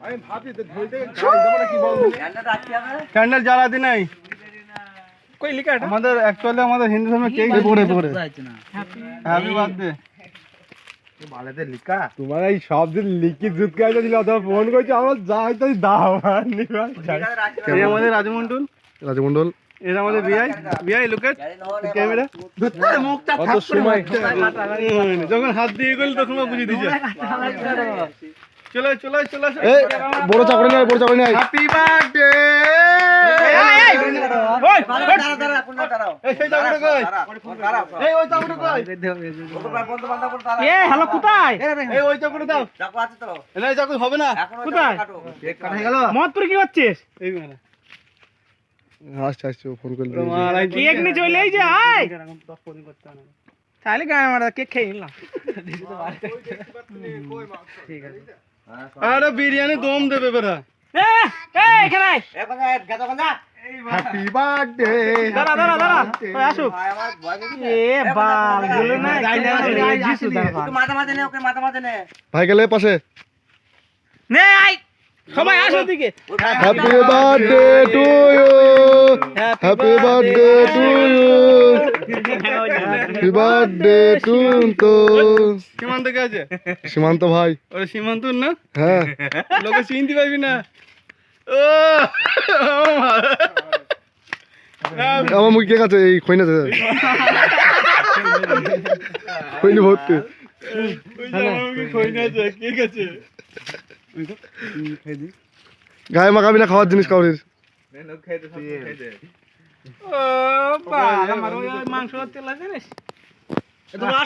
আমি ভাবি তো ধইতে তোমরা কি বল ক্যান্ডেল জ্বালাতে নাই কই লিখা এটা আমাদের অ্যাকচুয়ালি আমাদের হিন্দু ধর্মে কেক পড়ে হ্যাপি বার্থডে বালেতে লিখা তোমার এই সব দিন লিখি দুধ খাইতে দিল অথবা ফোন করছে আমার যা হইতো দাও এই আমাদের রাজমন্ডল এর আমাদের বিআই লুক এট ক্যামেরা মুখটা কত সময় যখন হাত দিয়ে গেল তখন বুঝিয়ে দিছে চলো এই বড় চাকরি নাই হ্যাপি বার্থডে ওই দাঁড়াও এই সেই চাকরি কই এই ওই চাকরি কই হ্যালো কোথায় এই ওই চাকরি দাও চাকু আছে তো এই চাকু হবে না কোথায় কেক কাটা হয়ে গেল মতপুর কি হচ্ছিস এই মানে আচ্ছা ফোন করলে কেক নি চলে এই যে আয় ফোন করতে না তাহলে গায়ে মারা কেক খেয়ে নিলাম ঠিক আছে আরে বিরিয়ানি দম দেবে বেরা এখানে হ্যাপি বার্থডে দাঁড়া ওই আসুক বাল বলে না মাথা নে ওকে মাথা নে ভাই গেলে পাশে নে আই সবাই আসো দিকে happy birthday to you happy birthday to you happy birthday to তো সীমান্ত কে আছে সীমান্ত ভাই ওরে সীমান্ত না হ্যাঁ লোকে চিনতে পারবি না ও আমার মুখ কে আছে এই কইনা আছে কইনি ভর্তি কইনা আছে কে আছে গায়ে মাখাবি না খাওয়ার জিনিস কাউরির ও বাবা আমার মাংস তেল আছে না